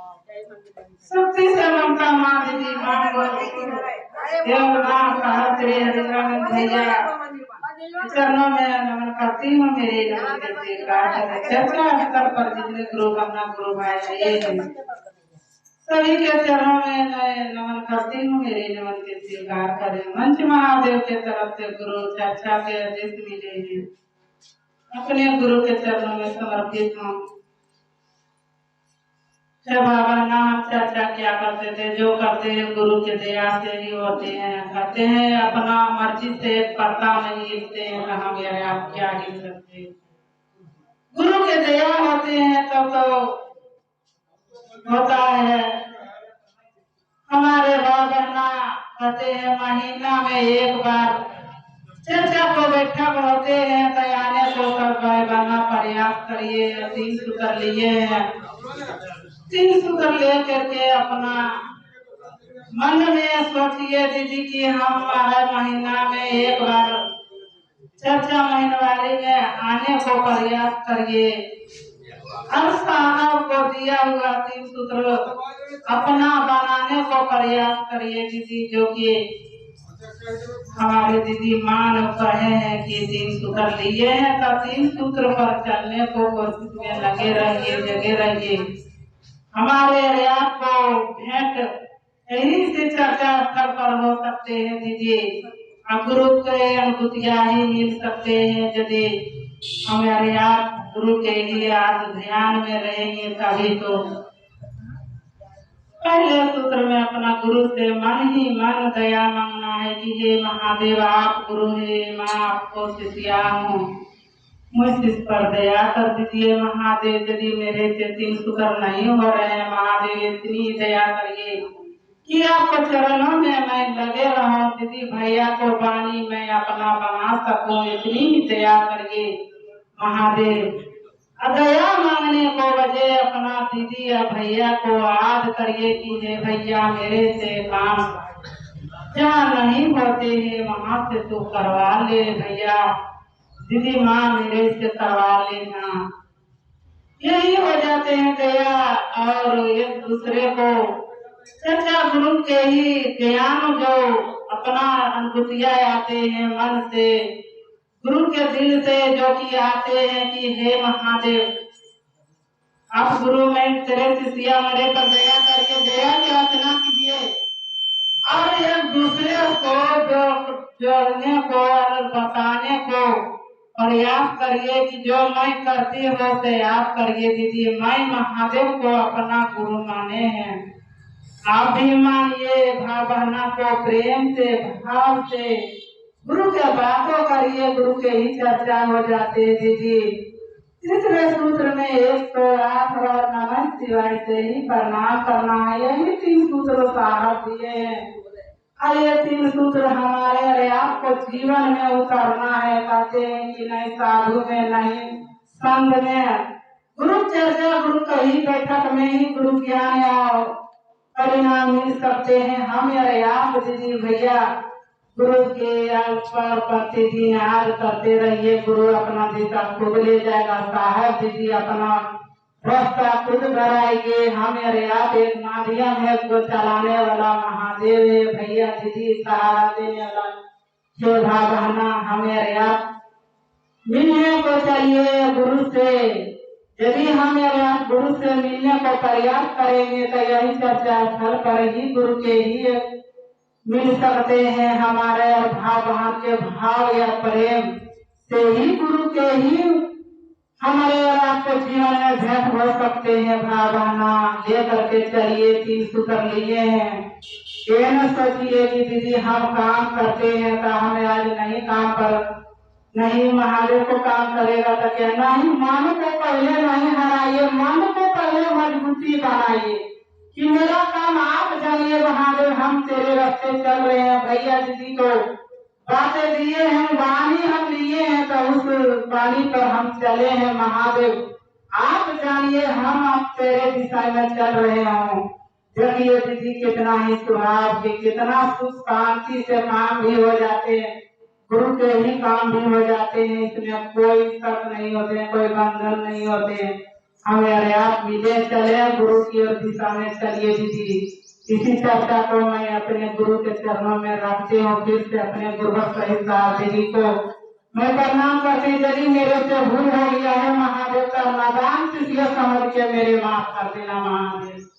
शक्ति से ममता माँ दीदी माँ सहस्त्री हरिचरण भैया चरणों में नमन करती हूँ। मेरे नमन के स्वीकार चर्चा स्तर पर जितने गुरु बनना गुरु भाई आए सभी के चरणों में मैं नमन करती हूँ। मेरे नमन के स्वीकार करें। मंच महादेव के तरफ से गुरु चर्चा के आदेश मिले हैं, अपने गुरु के चरणों में समर्पित हूँ। बाबा नाम चर्चा क्या करते थे, जो करते हैं गुरु के दया से ही होते हैं। कहते हैं अपना मर्जी से पता नहीं हिलते हैं, कहा गया आप क्या हिल सकते। गुरु के दया होते हैं तब तो होता है। हमारे बाबा कहते हैं महीना में एक बार चर्चा को बैठक होते हैं, तैयारी को सब भाई बना प्रयास करिए। 3 सूत्र लिए हैं, 3 सूत्र ले करके अपना मन में सोचिए दीदी कि हम हर महीना में एक बार चर्चा महीनवारी में आने को प्रयास करिए। हर साहब को दिया हुआ 3 सूत्र अपना बनाने को प्रयास करिए दीदी, जो कि हमारे दीदी मान कहे हैं कि 3 सूत्र लिए हैं तो 3 सूत्र पर चलने को कोशिश में लगे रहिए, जगे रहिए। हमारे रियाज को भेंट यही से चर्चा स्तर पर हो सकते हैं दीदी। गुरु के अनुभूतियाँ ही मिल सकते हैं यदि हमारे आप गुरु के लिए आज ध्यान में रहेंगे तभी तो। पहले सूत्र में अपना गुरु से मन ही मन दया मांगना है कि हे महादेव आप गुरु है, मैं आपको शिष्या हूँ, मुझ इस पर दया कर दीजिए महादेव। यदि मेरे से 3 सूत्र नहीं हो रहे हैं महादेव, इतनी दया करिए कि आपके चरणों में मैं लगे रहूं दीदी, भैया को वाणी मैं अपना बना सकूं, इतनी दया करिए महादेव। दया मांगने को वजह अपना दीदी या भैया को याद करिए कि हे भैया मेरे से काम जहाँ नहीं होते हैं वहाँ से तू करवा ले भैया, दीदी माँ मेरे से करवा लेना। यही हो जाते हैं दया और एक दूसरे को चर्चा गुरु के ही ज्ञान जो अपना अनुभूतियाँ आते हैं मन से, गुरु के दिल से जो कि आते हैं कि हे महादेव आप गुरु में तेरे शिष्या मेरे पर दया करके दया की रचना कीजिए। और एक दूसरे को जो जोड़ने को और बताने को प्रयास करिए कि जो मैं करती हूँ से आप करिए दीदी। मैं महादेव को अपना गुरु माने हैं, आप भी मानिए। भाव बहना को प्रेम से भाव से गुरु के बातों करिए, गुरु के ही चर्चा हो जाते हैं दीदी। तीसरे सूत्र में 108 बार नमः शिवाय से ही प्रणाम करना है, यही 3 सूत्र साहब दिए हैं। ये 3 सूत्र हमारे अरे आपको जीवन में उतारना है। कहते हैं कि नहीं साधु में नहीं संग में, गुरु चर्चा गुरु कही बैठक में ही गुरु ज्ञान और परिणाम मिल सकते हैं। हम अरे आप दीदी भैया गुरु के पर प्रतिदिन याद करते रहिए। गुरु अपना दिशा खुद ले जाएगा, साहब दीदी अपना रास्ता खुद कराएंगे। हम अरे आप एक माध्यम है को चलाने वाला महादेव है भैया, दीदी सहारा देने वाला शोभा बहना। हमें अरे आप मिलने को चाहिए गुरु से। यदि हम आप गुरु से मिलने को प्रयास करेंगे तो यही चर्चा स्थल पर ही गुरु के ही मिल सकते हैं। हमारे भाव बहन के भाव या प्रेम से ही गुरु के ही हमारे और आपको जीवन में भेंट हो सकते हैं। भाव बहना ले करके चलिए, 3 सूत्र लिए हैं। ये न सोचिए कि दीदी हम काम करते हैं तो हमें आज नहीं काम पर नहीं महादेव को काम करेगा तो क्या नहीं। मन को पहले नहीं हराइए, मन को पहले मजबूती बनाइए कि मेरा काम आप जानिए महादेव, हम तेरे रास्ते चल रहे हैं। भैया दीदी को बातें दिए हैं, वाणी हम लिए हैं तो उस वाणी पर हम चले हैं महादेव। आप जानिए हम आप तेरे दिशा में चल रहे हों। देखिए दीदी कितना ही स्वभाव के कितना सुख शांति से काम भी हो जाते हैं, गुरु के ही काम भी हो जाते हैं। इसमें कोई शक नहीं होते हैं, कोई बंधन नहीं होते हैं। हमारे आप मिले चले गुरु की ओर दिशा में चलिए दीदी। इसी चर्चा को मैं अपने गुरु के चरणों में रखती हूँ। फिर से अपने गुरुवत सहित दीदी को मैं प्रणाम करती। यदि मेरे से भूल हो गया है महादेव का नादान शिष्य समझ के मेरे माफ कर देना महादेव।